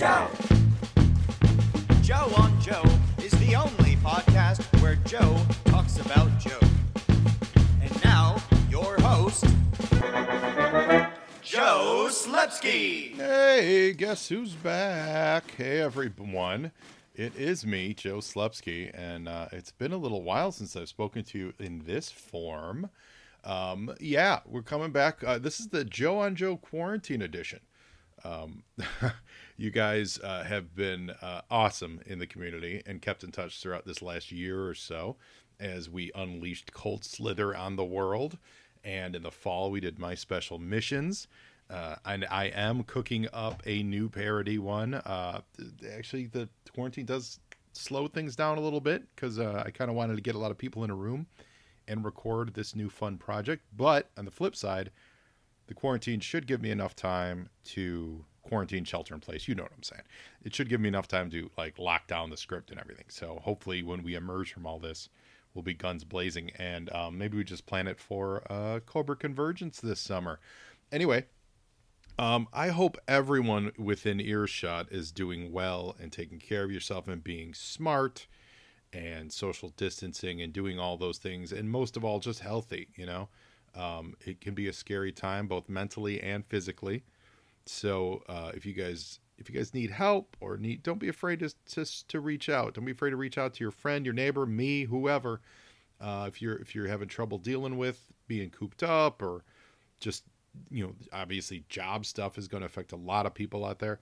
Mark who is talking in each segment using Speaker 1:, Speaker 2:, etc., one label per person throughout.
Speaker 1: Joe! Joe on Joe is the only podcast where Joe talks about Joe. And now, your host, Joe Slepsky.
Speaker 2: Hey, guess who's back? Hey, everyone. It is me, Joe Slepsky, and it's been a little while since I've spoken to you in this form. Yeah, we're coming back. This is the Joe on Joe Quarantine Edition. You guys have been awesome in the community and kept in touch throughout this last year or so as we unleashed Cold Slither on the world. And in the fall, we did My Special Missions. And I am cooking up a new parody one. Actually, the quarantine does slow things down a little bit because I kind of wanted to get a lot of people in a room and record this new fun project. But on the flip side, the quarantine should give me enough time to quarantine, shelter in place. You know what I'm saying. It should give me enough time to like lock down the script and everything. So hopefully when we emerge from all this, we'll be guns blazing. And maybe we just plan it for Cobra Convergence this summer. Anyway, I hope everyone within earshot is doing well and taking care of yourself and being smart and social distancing and doing all those things. And most of all, just healthy, you know. It can be a scary time, both mentally and physically. So if you guys need help or don't be afraid to reach out. Don't be afraid to reach out to your friend, your neighbor, me, whoever. If you're having trouble dealing with being cooped up or just, you know, obviously job stuff is going to affect a lot of people out there.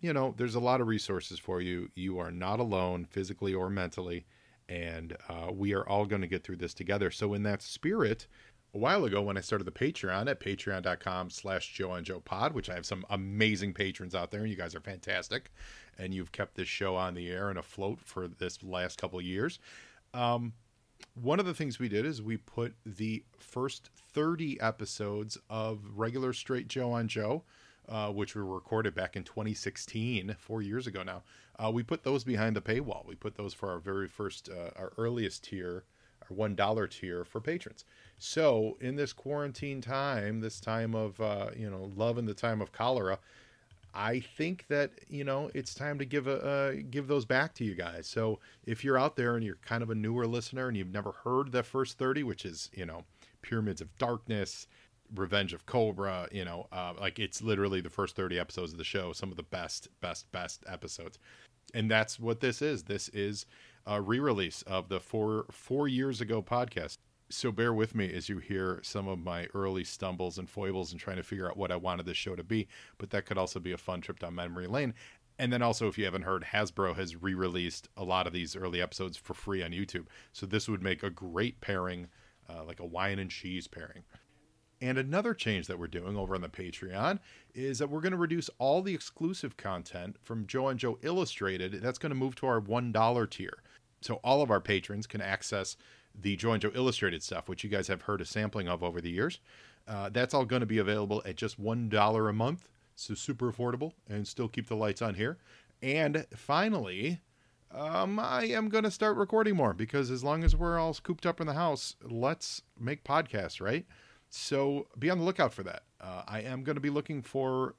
Speaker 2: You know, there's a lot of resources for you. You are not alone physically or mentally. And we are all going to get through this together. So in that spirit, a while ago when I started the Patreon at patreon.com/JoeOnJoePod, which I have some amazing patrons out there, and you guys are fantastic, and you've kept this show on the air and afloat for this last couple of years. One of the things we did is we put the first 30 episodes of regular straight Joe on Joe, which were recorded back in 2016, 4 years ago now. We put those behind the paywall. We put those for our very first, our earliest tier, our $1 tier for patrons. So in this quarantine time, this time of, love in the time of cholera, I think that, you know, it's time to give those back to you guys. So if you're out there and you're kind of a newer listener and you've never heard the first 30, which is, you know, Pyramids of Darkness, Revenge of Cobra, you know, like it's literally the first 30 episodes of the show, some of the best episodes. And that's what this is. This is a re-release of the four years ago podcast. So bear with me as you hear some of my early stumbles and foibles and trying to figure out what I wanted this show to be. But that could also be a fun trip down memory lane. And then also, if you haven't heard, Hasbro has re-released a lot of these early episodes for free on YouTube. So this would make a great pairing, like a wine and cheese pairing. And another change that we're doing over on the Patreon is that we're going to reduce all the exclusive content from Joe and Joe Illustrated. That's going to move to our $1 tier. So all of our patrons can access the Joe and Joe Illustrated stuff, which you guys have heard a sampling of over the years. That's all going to be available at just $1 a month. So super affordable and still keep the lights on here. And finally, I am going to start recording more because as long as we're all cooped up in the house, let's make podcasts, right? So be on the lookout for that. I am going to be looking for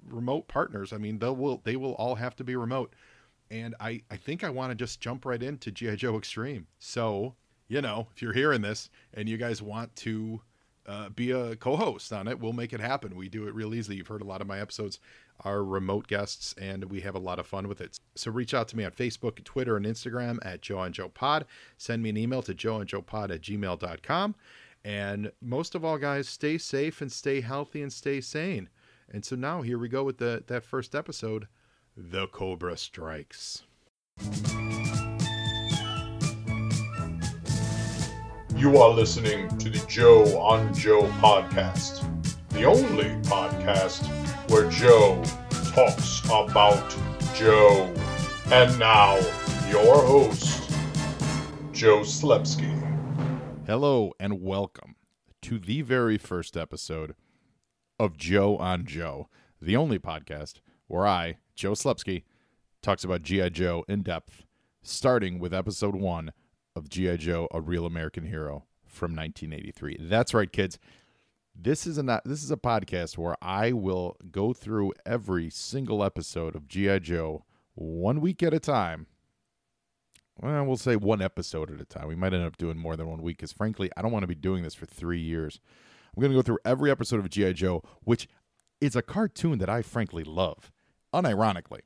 Speaker 2: remote partners. I mean, they will all have to be remote. And I think I want to just jump right into G.I. Joe Extreme. So, you know, if you're hearing this and you guys want to be a co-host on it, we'll make it happen. We do it real easily. You've heard a lot of my episodes are remote guests, and we have a lot of fun with it. So reach out to me on Facebook, Twitter, and Instagram at JoeOnJoePod. Send me an email to joeandjoepod@gmail.com. And most of all, guys, stay safe and stay healthy and stay sane. And so now here we go with that first episode, The Cobra Strikes.
Speaker 3: You are listening to the Joe on Joe podcast, the only podcast where Joe talks about Joe. And now, your host, Joe Slepsky.
Speaker 2: Hello and welcome to the very first episode of Joe on Joe, the only podcast where I, Joe Slepsky, talks about G.I. Joe in depth, starting with episode 1 of G.I. Joe, A Real American Hero from 1983. That's right, kids. This is a podcast where I will go through every single episode of G.I. Joe 1 week at a time. Well, we'll say one episode at a time. We might end up doing more than 1 week because, frankly, I don't want to be doing this for 3 years. I'm going to go through every episode of G.I. Joe, which is a cartoon that I, frankly, love, unironically.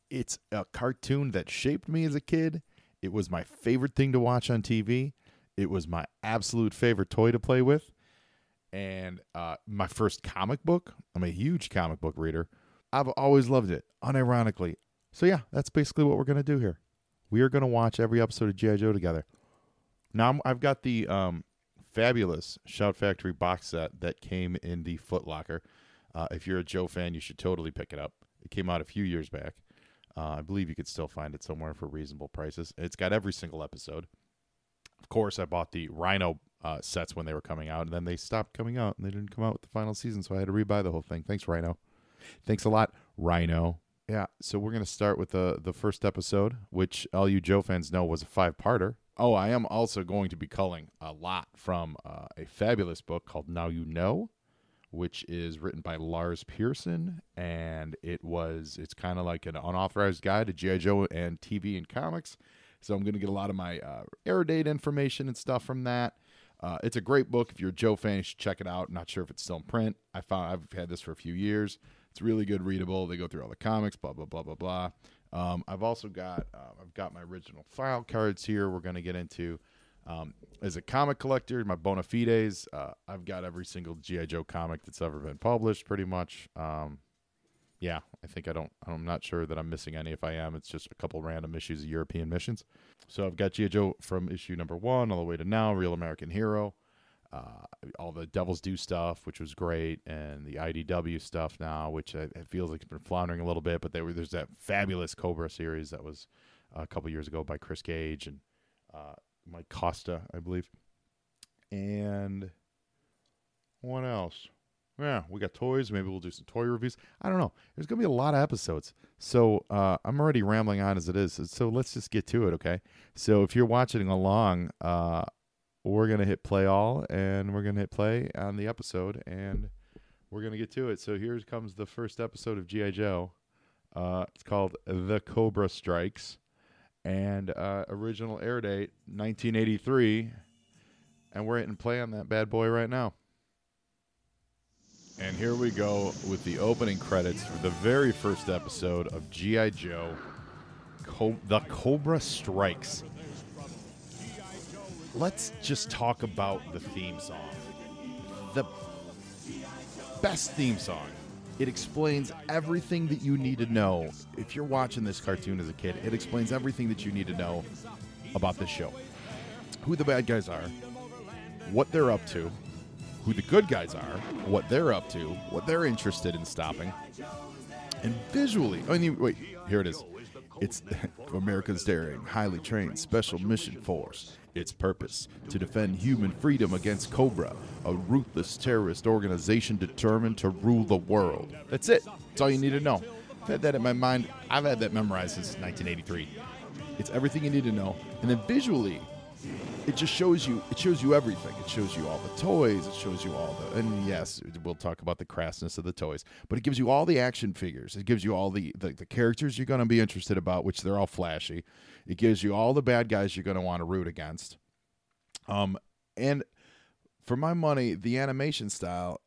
Speaker 2: It's a cartoon that shaped me as a kid. It was my favorite thing to watch on TV. It was my absolute favorite toy to play with. And my first comic book. I'm a huge comic book reader. I've always loved it, unironically. So, yeah, that's basically what we're going to do here. We are going to watch every episode of G.I. Joe together. Now, I've got the fabulous Shout Factory box set that came in the Foot Locker. If you're a Joe fan, you should totally pick it up. It came out a few years back. I believe you could still find it somewhere for reasonable prices. It's got every single episode. Of course, I bought the Rhino sets when they were coming out, and then they stopped coming out, and they didn't come out with the final season, so I had to rebuy the whole thing. Thanks, Rhino. Thanks a lot, Rhino. Yeah, so we're going to start with the first episode, which all you Joe fans know was a 5-parter. Oh, I am also going to be culling a lot from a fabulous book called Now You Know, which is written by Lars Pearson, and it's kind of like an unauthorized guide to G.I. Joe and TV and comics. So I'm going to get a lot of my air date information and stuff from that. It's a great book. If you're a Joe fan, you should check it out. Not sure if it's still in print. I've had this for a few years. It's really good, readable. They go through all the comics, blah, blah, blah, blah, blah. I've also got my original file cards here we're going to get into. As a comic collector, my bona fides, I've got every single G.I. Joe comic that's ever been published, pretty much. Yeah, I'm not sure that I'm missing any. If I am, it's just a couple random issues of European missions. So I've got G.I. Joe from issue number 1 all the way to now, Real American Hero. All the Devil's Due stuff, which was great, and the IDW stuff now, which it feels like it's been floundering a little bit, but there's that fabulous Cobra series that was a couple years ago by Chris Gage and Mike Costa, I believe. And what else? Yeah, we got toys. Maybe we'll do some toy reviews. I don't know. There's going to be a lot of episodes. So I'm already rambling on as it is. So let's just get to it, okay? So if you're watching along, we're going to hit play all, and we're going to hit play on the episode, and we're going to get to it. So here comes the first episode of G.I. Joe. It's called The Cobra Strikes, and original air date, 1983, and we're hitting play on that bad boy right now. And here we go with the opening credits for the very first episode of G.I. Joe, The Cobra Strikes. Let's just talk about the theme song. The best theme song. It explains everything that you need to know. If you're watching this cartoon as a kid, it explains everything that you need to know about this show. Who the bad guys are, what they're up to, who the good guys are, what they're up to, what they're interested in stopping. And visually, wait, here it is. It's America's daring, highly trained special mission force. Its purpose, to defend human freedom against Cobra, a ruthless terrorist organization determined to rule the world. That's it. That's all you need to know. I've had that in my mind. I've had that memorized since 1983. It's everything you need to know. And then visually, it just shows you everything. It shows you all the toys. It shows you all the, and yes, we'll talk about the crassness of the toys, but it gives you all the action figures. It gives you all the characters you're going to be interested about, which they're all flashy. It gives you all the bad guys you're going to want to root against. And for my money, the animation style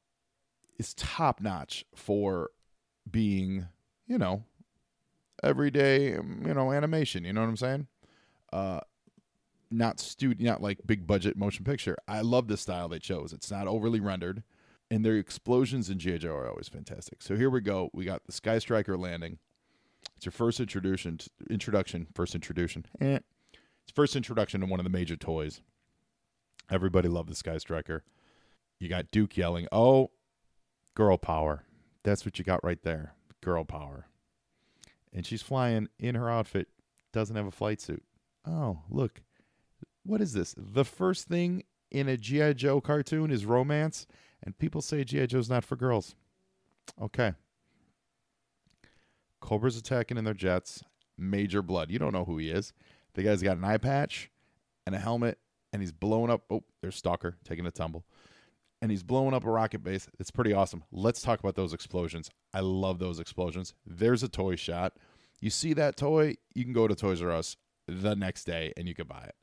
Speaker 2: is top notch for being, everyday, animation. You know what I'm saying? Not like big budget motion picture. I love the style they chose. It's not overly rendered, and their explosions in G.I. Joe are always fantastic. So here we go. We got the Sky Striker landing. It's your first introduction. It's first introduction to one of the major toys. Everybody loved the Sky Striker. You got Duke yelling, "Oh, girl power!" That's what you got right there, girl power. And she's flying in her outfit. Doesn't have a flight suit. Oh, look. What is this? The first thing in a G.I. Joe cartoon is romance, and people say G.I. Joe's not for girls. Okay. Cobra's attacking in their jets. Major Blood. You don't know who he is. The guy's got an eye patch and a helmet, and he's blowing up. Oh, there's Stalker taking a tumble. and he's blowing up a rocket base. It's pretty awesome. Let's talk about those explosions. I love those explosions. There's a toy shot. You see that toy, you can go to Toys R Us the next day and you can buy it.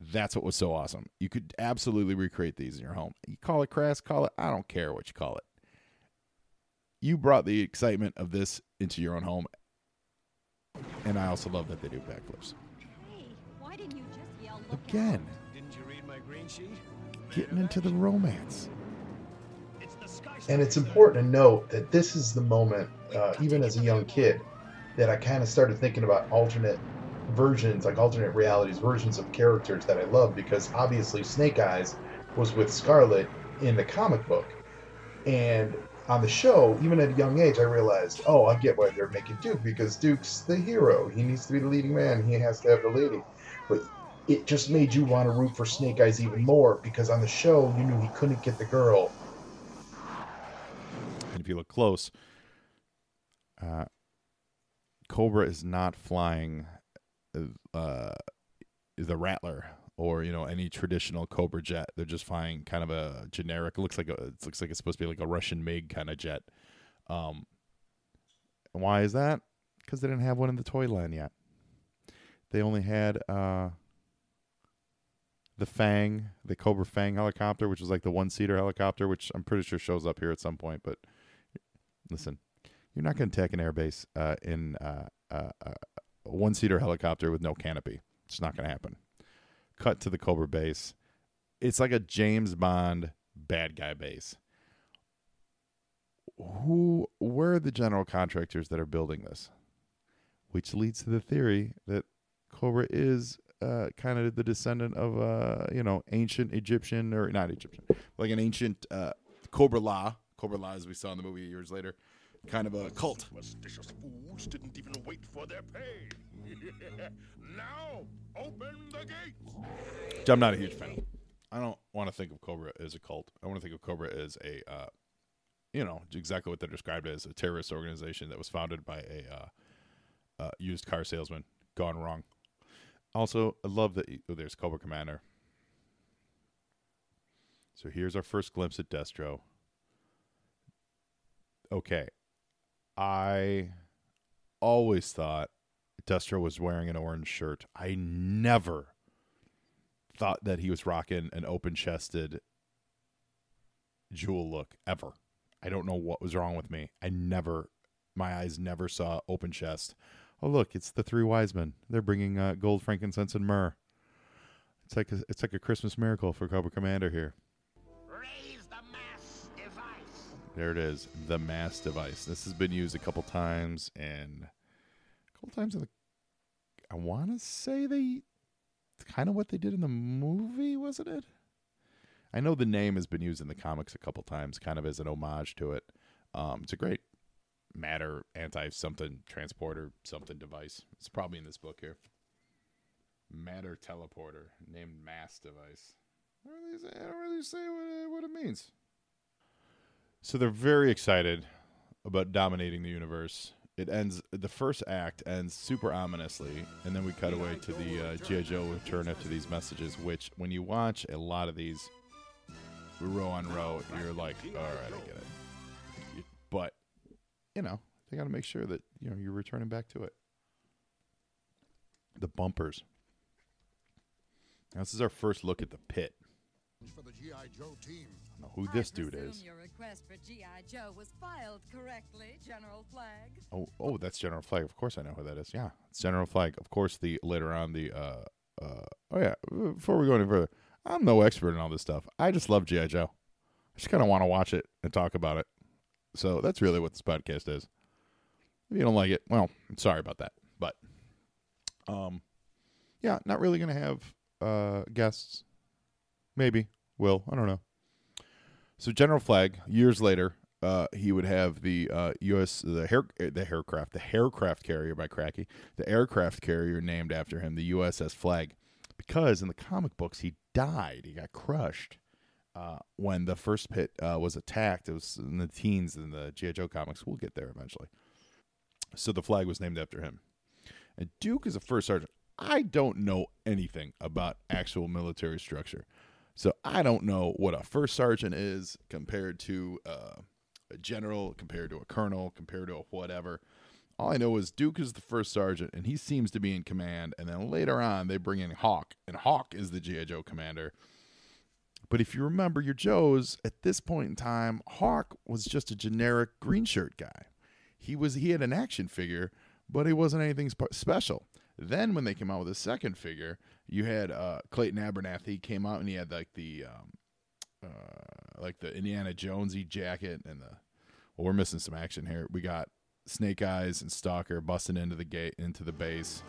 Speaker 2: That's what was so awesome. You could absolutely recreate these in your home. You call it crass, call it, I don't care what you call it. You brought the excitement of this into your own home. And I also love that they do backflips.
Speaker 4: Hey, why didn't you just yell, look
Speaker 2: Again,
Speaker 1: Didn't you read my green sheet?
Speaker 2: getting into the romance.
Speaker 3: And it's important to note that this is the moment, even as a young kid, that I kind of started thinking about alternate versions, like alternate realities, versions of characters that I love, because obviously Snake Eyes was with Scarlet in the comic book. And on the show, even at a young age, I realized, oh, I get why they're making Duke, because Duke's the hero. He needs to be the leading man. He has to have the lady. But it just made you want to root for Snake Eyes even more, because on the show, you knew he couldn't get the girl.
Speaker 2: And if you look close, Cobra is not flying the Rattler or any traditional Cobra jet. They're just flying kind of a generic. It looks like it's supposed to be like a Russian MiG kind of jet. Why is that? Because they didn't have one in the toy line yet. They only had the Cobra Fang helicopter, which was like the one-seater helicopter, which I'm pretty sure shows up here at some point. But listen, you're not going to attack an airbase in a one-seater helicopter with no canopy. It's not going to happen. Cut to the Cobra base. It's like a James Bond bad guy base. Where are the general contractors that are building this? Which leads to the theory that Cobra is kind of the descendant of ancient Egyptian, or not Egyptian, like an ancient Cobra La, as we saw in the movie years later, kind of a cult.
Speaker 5: Superstitious fools didn't even wait for their pay. Now, open the gates.
Speaker 2: Which I'm not a huge fan of. I don't want to think of Cobra as a cult. I want to think of Cobra as a, exactly what they're described as, a terrorist organization that was founded by a used car salesman gone wrong. Also, I love that there's Cobra Commander. So here's our first glimpse at Destro. Okay. I always thought Destro was wearing an orange shirt. I never thought that he was rocking an open-chested jewel look, ever. I don't know what was wrong with me. My eyes never saw open chest. Oh, look, it's the three wise men. They're bringing gold, frankincense, and myrrh. It's like a Christmas miracle for Cobra Commander here.
Speaker 5: Raise the mass device.
Speaker 2: There it is, the mass device. This has been used a couple times, and I want to say it's kind of what they did in the movie, wasn't it? I know the name has been used in the comics a couple times, kind of as an homage to it. It's a great matter anti-something transporter something device. It's probably in this book here. Matter teleporter named mass device. I don't really say what it means. So they're very excited about dominating the universe. The first act ends super ominously, and then we cut away to the G.I. Joe return after these messages, which when you watch a lot of these row on row, you're like, all right, I get it. But they got to make sure that you're returning back to it. The bumpers. Now, this is our first look at the pit.
Speaker 5: For the G.I. Joe team.
Speaker 2: I don't know who this dude is.
Speaker 4: Your request for G.I. Joe was filed correctly, General Flag.
Speaker 2: Oh, that's General Flag. Of course I know who that is. Yeah, it's General Flag. Of course, before we go any further, I'm no expert in all this stuff. I just love G.I. Joe. I just kind of want to watch it and talk about it. So that's really what this podcast is. If you don't like it, well, I'm sorry about that. But, not really going to have guests. Maybe. Will. I don't know. So General Flag, years later, he would have the aircraft carrier by Cracky, the aircraft carrier named after him, the USS Flag, because in the comic books he died. He got crushed when the first pit was attacked. It was in the teens in the G.I. Joe comics. We'll get there eventually. So the Flag was named after him. And Duke is a first sergeant. I don't know anything about actual military structure. So I don't know what a first sergeant is compared to a general, compared to a colonel, compared to a whatever. All I know is Duke is the first sergeant, and he seems to be in command. And then later on, they bring in Hawk, and Hawk is the G.I. Joe commander. But if you remember your Joes, at this point in time, Hawk was just a generic green shirt guy. He had an action figure, but he wasn't anything special. Then when they came out with a second figure, you had Clayton Abernathy came out, and he had like the Indiana Jonesy jacket and we're missing some action here. We got Snake Eyes and Stalker busting into the base.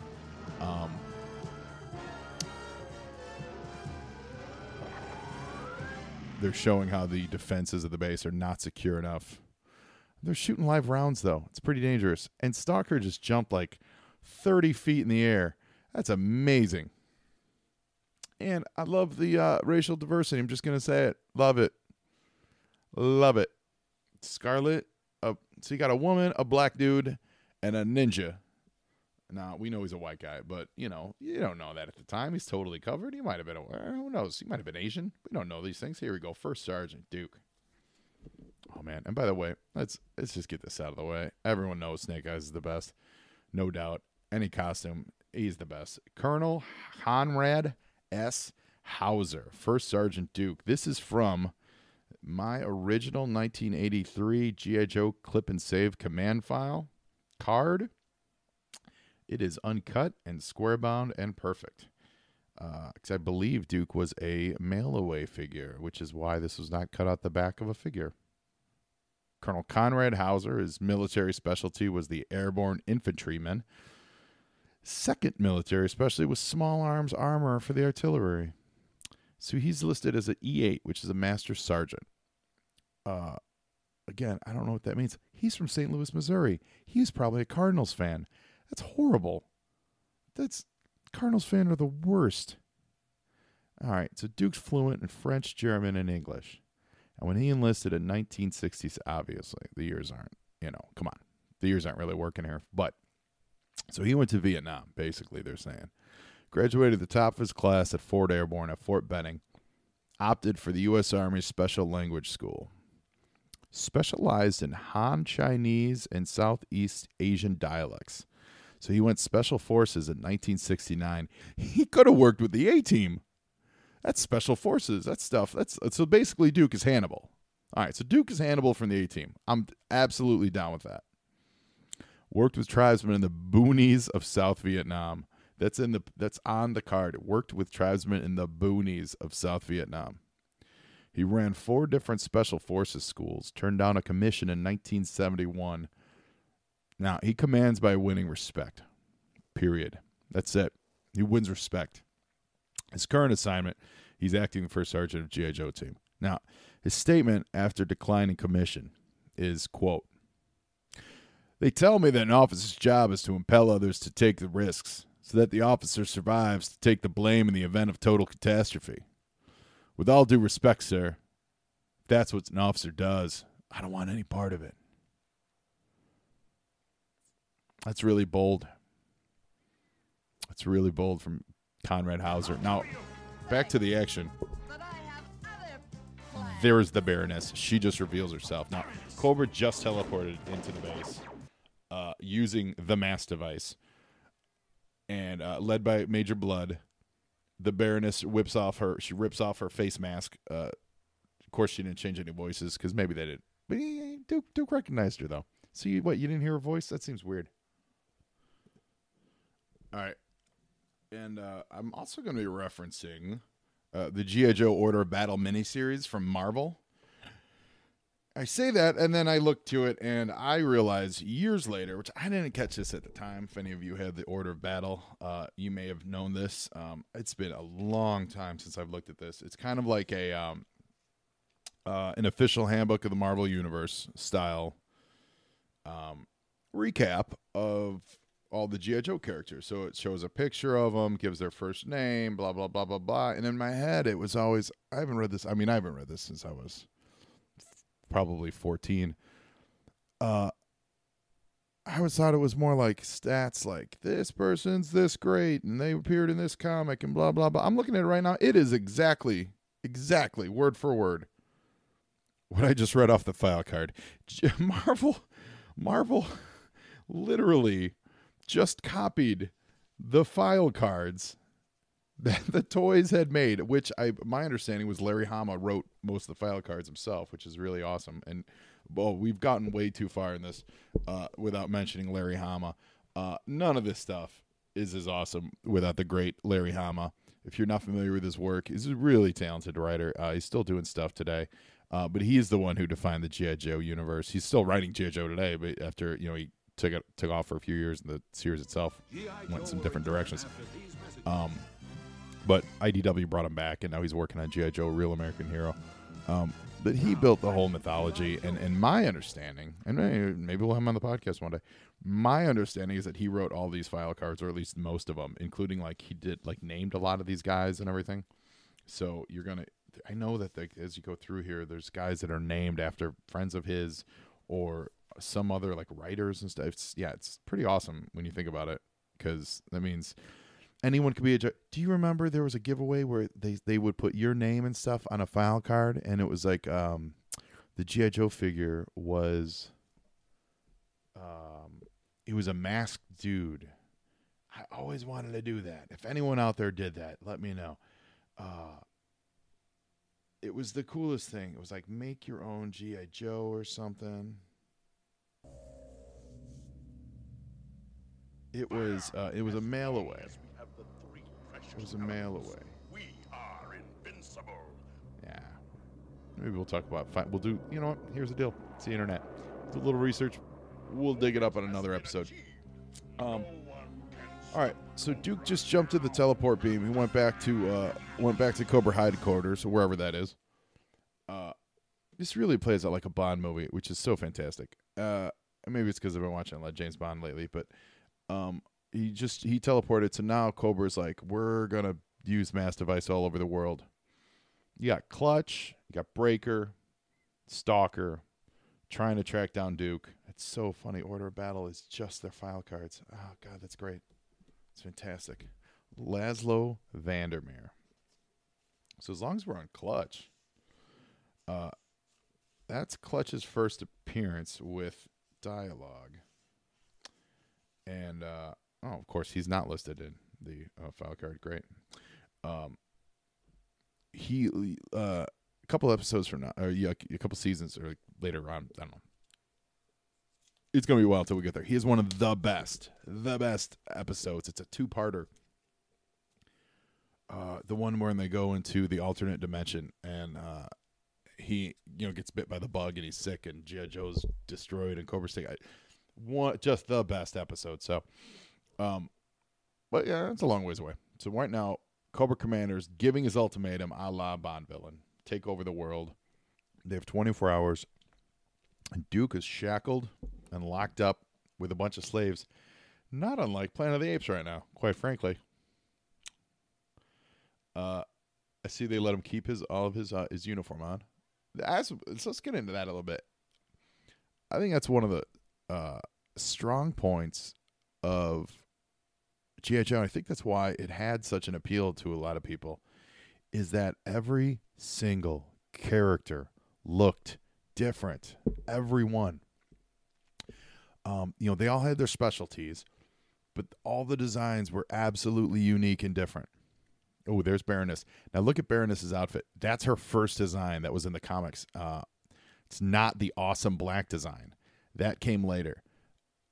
Speaker 2: They're showing how the defenses of the base are not secure enough. They're shooting live rounds, though. It's pretty dangerous. And Stalker just jumped like 30 feet in the air. That's amazing. And I love the racial diversity. I'm just going to say it. Love it. Love it. Scarlet. So you got a woman, a black dude, and a ninja. Now, we know he's a white guy, but, you don't know that at the time. He's totally covered. He might have been who knows? He might have been Asian. We don't know these things. Here we go. First Sergeant Duke. Oh, man. And by the way, let's just get this out of the way. Everyone knows Snake Eyes is the best. No doubt. Any costume, he's the best. Colonel Conrad S. Hauser, First Sergeant Duke. This is from my original 1983 G.I. Joe Clip and Save command file card. It is uncut and square bound and perfect. Because I believe Duke was a mail-away figure, which is why this was not cut out the back of a figure. Colonel Conrad Hauser, his military specialty was the airborne infantryman. Second military specialty was small arms armor for the artillery. So he's listed as an E8, which is a master sergeant. Again, I don't know what that means. He's from St. Louis, Missouri. He's probably a Cardinals fan. That's horrible. Cardinals fans are the worst. All right, so Duke's fluent in French, German, and English. And when he enlisted in 1960s, obviously, the years aren't, come on. The years aren't really working here. But, so he went to Vietnam, basically, they're saying. Graduated at the top of his class at Fort Airborne at Fort Benning. Opted for the U.S. Army's Special Language School. Specialized in Han Chinese and Southeast Asian dialects. So he went Special Forces in 1969. He could have worked with the A-Team. That's Special Forces. That's stuff. So basically Duke is Hannibal. All right, so Duke is Hannibal from the A-Team. I'm absolutely down with that. Worked with tribesmen in the boonies of South Vietnam. That's on the card. Worked with tribesmen in the boonies of South Vietnam. He ran 4 different Special Forces schools, turned down a commission in 1971. Now, he commands by winning respect. Period. That's it. He wins respect. His current assignment, he's acting first sergeant of G.I. Joe team. Now, his statement after declining commission is, quote, "They tell me that an officer's job is to impel others to take the risks so that the officer survives to take the blame in the event of total catastrophe. With all due respect, sir, if that's what an officer does, I don't want any part of it." That's really bold. That's really bold from Conrad Hauser. Now, back to the action. There's the Baroness. She just reveals herself. Now, Cobra just teleported into the base using the mass device. And led by Major Blood, the Baroness rips off her face mask. Of course, she didn't change any voices because maybe they did. But Duke recognized her, though. So you didn't hear her voice? That seems weird. All right. And I'm also going to be referencing the G.I. Joe Order of Battle miniseries from Marvel. I say that, and then I look to it, and I realize years later, which I didn't catch this at the time. If any of you had the Order of Battle, you may have known this. It's been a long time since I've looked at this. It's kind of like an official handbook of the Marvel Universe style recap of all the G.I. Joe characters. So it shows a picture of them, gives their first name, blah, blah, blah, blah, blah. And in my head, it was always, I haven't read this. I haven't read this since I was probably 14. I always thought it was more like stats, like this person's this great, and they appeared in this comic, and blah, blah, blah. I'm looking at it right now. It is exactly exactly, word for word, what I just read off the file card. Marvel literally just copied the file cards that the toys had made, which my understanding was Larry Hama wrote most of the file cards himself, which is really awesome. And we've gotten way too far in this without mentioning Larry Hama. None of this stuff is as awesome without the great Larry Hama. If you're not familiar with his work, he's a really talented writer. He's still doing stuff today. But he is the one who defined the G.I. Joe universe. He's still writing G.I. Joe today, but after he took off for a few years, and the series itself went some different directions. But IDW brought him back, and now he's working on G.I. Joe, Real American Hero. But he built the whole mythology, and my understanding, and maybe we'll have him on the podcast one day, my understanding is that he wrote all these file cards, or at least most of them, including he did named a lot of these guys and everything. So I know that as you go through here, there's guys that are named after friends of his or some other writers and stuff. It's pretty awesome when you think about it, because that means anyone could be do you remember there was a giveaway where they would put your name and stuff on a file card, and it was the G.I. Joe figure was it was a masked dude. I always wanted to do that. If anyone out there did that, let me know. It was the coolest thing. It was make your own G.I. Joe or something. It was a mail away. It was a mail away.
Speaker 5: We are invincible.
Speaker 2: Yeah. Maybe we'll talk about we'll do, you know what? Here's the deal. It's the internet. Do a little research. We'll dig it up on another episode. All right. So Duke just jumped to the teleport beam. He went back to Cobra headquarters, or wherever that is. This really plays out like a Bond movie, which is so fantastic. Maybe it's because I've been watching a lot of James Bond lately, but he teleported. So now Cobra's we're gonna use mass device all over the world. You got Clutch, you got Breaker, Stalker, trying to track down Duke. It's so funny. Order of Battle is just their file cards. Oh God, that's great. It's fantastic. Laszlo Vandermeer. So as long as we're on Clutch, that's Clutch's first appearance with dialogue. And of course, he's not listed in the file card. Great. He a couple episodes from now, or a couple seasons or later on, I don't know. It's gonna be a while till we get there. He is one of the best episodes. It's a two-parter. The one where they go into the alternate dimension, and he gets bit by the bug and he's sick, and G.I. Joe's destroyed, and Cobra Strikes. Just the best episode. So, but yeah, it's a long ways away. So right now, Cobra Commander's giving his ultimatum, a la Bond villain: take over the world. They have 24 hours. And Duke is shackled and locked up with a bunch of slaves, not unlike Planet of the Apes right now, quite frankly. I see they let him keep all of his uniform on. Let's get into that a little bit. I think that's one of the strong points of G.I. Joe. I think that's why it had such an appeal to a lot of people, is that every single character looked different. Everyone. They all had their specialties, but all the designs were absolutely unique and different. Oh, there's Baroness. Now look at Baroness's outfit. That's her first design that was in the comics. It's not the awesome black design. That came later.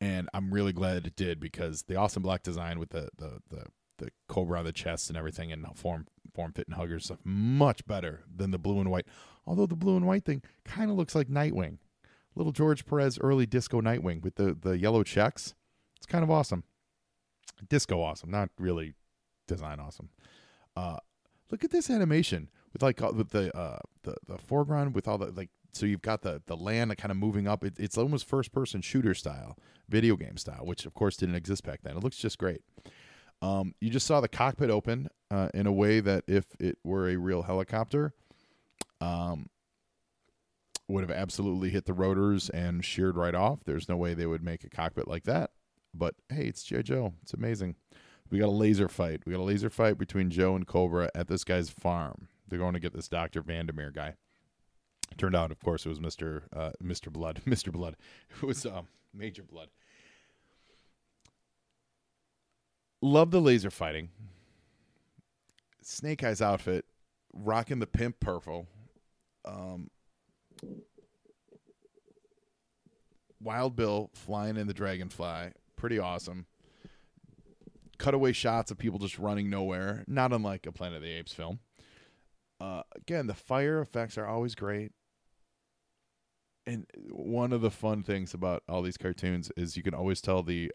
Speaker 2: And I'm really glad it did, because the awesome black design with the Cobra on the chest and everything, and form fit and hugger stuff, much better than the blue and white. Although the blue and white thing kind of looks like Nightwing. Little George Perez early disco Nightwing with the yellow checks. It's kind of awesome. Disco awesome, not really design awesome. Look at this animation with the foreground with all the so you've got the land kind of moving up. It's almost first person shooter style, video game style, which of course didn't exist back then. It looks just great. You just saw the cockpit open in a way that if it were a real helicopter, would have absolutely hit the rotors and sheared right off. There's no way they would make a cockpit like that. But hey, it's G.I. Joe. It's amazing. We got a laser fight. We got a laser fight between Joe and Cobra at this guy's farm. They're going to get this Dr. Vandermeer guy. Turned out, of course, it was Mr. Blood. Mr. Blood. It was Major Blood. Love the laser fighting. Snake Eyes outfit, rocking the pimp purple. Wild Bill flying in the Dragonfly. Pretty awesome. Cutaway shots of people just running nowhere. Not unlike a Planet of the Apes film. Again, the fire effects are always great. And one of the fun things about all these cartoons is you can always tell the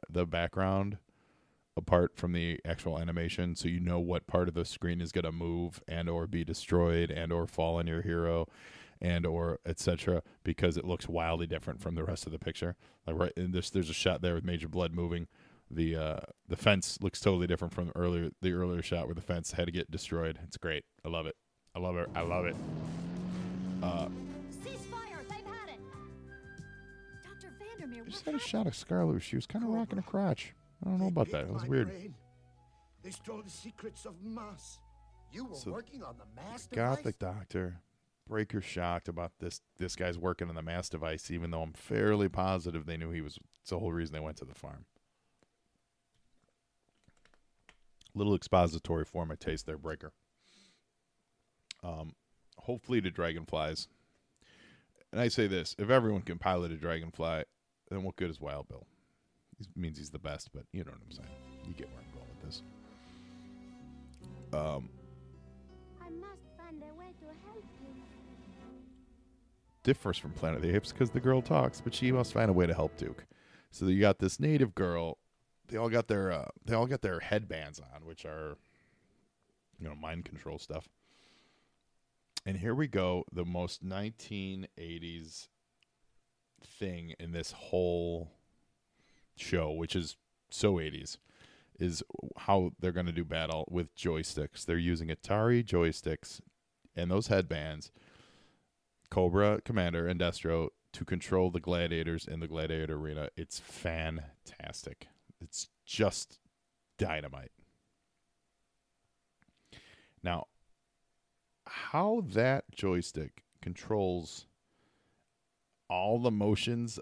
Speaker 2: background apart from the actual animation, so you know what part of the screen is going to move and or be destroyed and or fall on your hero and or etc., because it looks wildly different from the rest of the picture. Like right in this, there's a shot there with Major Blood moving. The fence looks totally different from the earlier shot where the fence had to get destroyed. It's great. I love it. I love it. I love it.
Speaker 4: Ceasefire! They've had it! Dr. Vandermeer,
Speaker 2: I just had a shot of Scarlet. She was kind of rocking her crotch. I don't know about that. It was weird.
Speaker 5: They stole the secrets of mass. You were working on the mass
Speaker 2: Got the doctor. Breaker shocked about this guy's working on the mass device, even though I'm fairly positive they knew he was. It's the whole reason they went to the farm. Little expository for my taste there, Breaker. Hopefully to Dragonflies. And I say this, if everyone can pilot a Dragonfly, then what good is Wild Bill? It means he's the best, but you know what I'm saying. You get where I'm going with this.
Speaker 6: I must find a way to help you.
Speaker 2: Differs from Planet of the Apes because the girl talks, but she must find a way to help Duke. So you got this native girl. They all got their headbands on, which are, mind control stuff. And here we go, the most 1980s thing in this whole show, which is so 80s, is how they're going to do battle with joysticks. They're using Atari joysticks and those headbands, Cobra, Commander, and Destro, to control the gladiators in the gladiator arena. It's fantastic. It's just dynamite. Now, how that joystick controls all the motions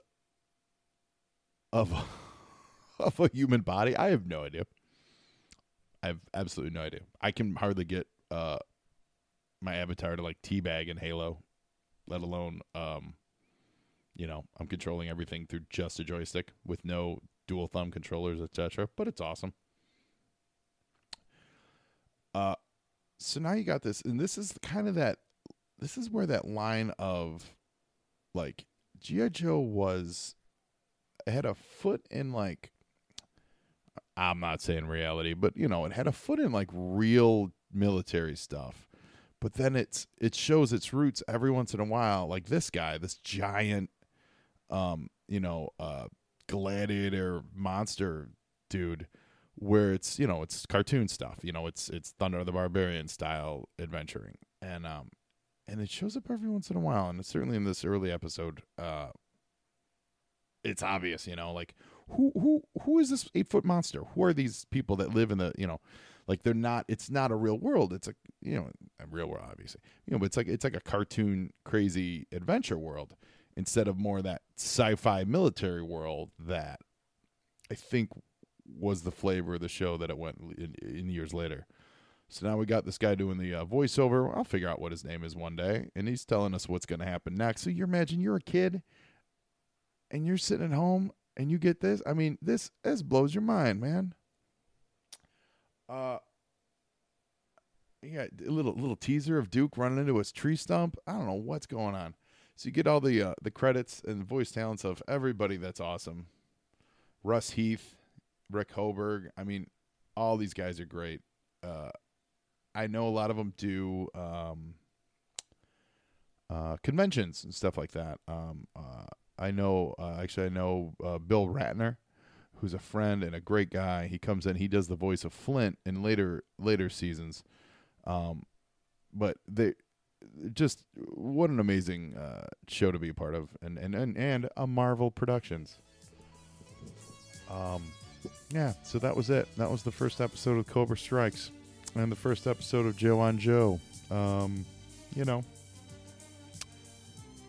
Speaker 2: of a human body, I have no idea. I have absolutely no idea. I can hardly get my avatar to like teabag in Halo, let alone I'm controlling everything through just a joystick with no dual thumb controllers, etc. But it's awesome. So now you got this, and this is kind of that. This is where that line of, like, G.I. Joe had a foot in, like, I'm not saying reality, but it had a foot in like real military stuff. But then it shows its roots every once in a while, like this guy, this giant, gladiator monster dude, where it's cartoon stuff, it's Thunder the Barbarian style adventuring, and it shows up every once in a while, and it's certainly in this early episode, it's obvious, like who is this 8-foot monster? Who are these people that live in the like they're not? It's not a real world. It's a real world, obviously, but it's like a cartoon crazy adventure world instead of more that sci-fi military world that I think was the flavor of the show that it went in years later. So now we got this guy doing the voiceover. I'll figure out what his name is one day, and he's telling us what's going to happen next. So you imagine you're a kid, and you're sitting at home, and you get this. I mean, this blows your mind, man. Yeah, a little teaser of Duke running into his tree stump. I don't know what's going on. So you get all the credits and voice talents of everybody that's awesome. Russ Heath, Rick Hoberg. I mean, all these guys are great. I know a lot of them do conventions and stuff like that. I know Bill Ratner, who's a friend and a great guy. He comes in, he does the voice of Flint in later seasons. But they just, what an amazing show to be a part of, and a Marvel Productions. Yeah, so that was it. That was the first episode of Cobra Strikes and the first episode of Joe on Joe. you know,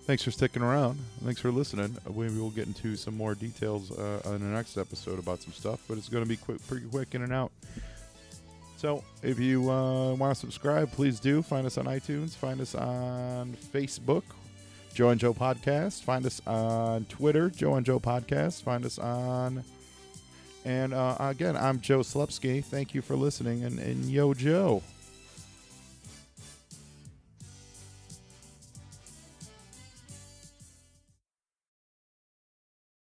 Speaker 2: thanks for sticking around. Thanks for listening. Maybe we'll get into some more details on the next episode about some stuff, but it's going to be pretty quick in and out. So if you want to subscribe, please do. Find us on iTunes. Find us on Facebook, Joe and Joe Podcast. Find us on Twitter, Joe and Joe Podcast. Find us on... And again, I'm Joe Slepsky. Thank you for listening. And yo, Joe.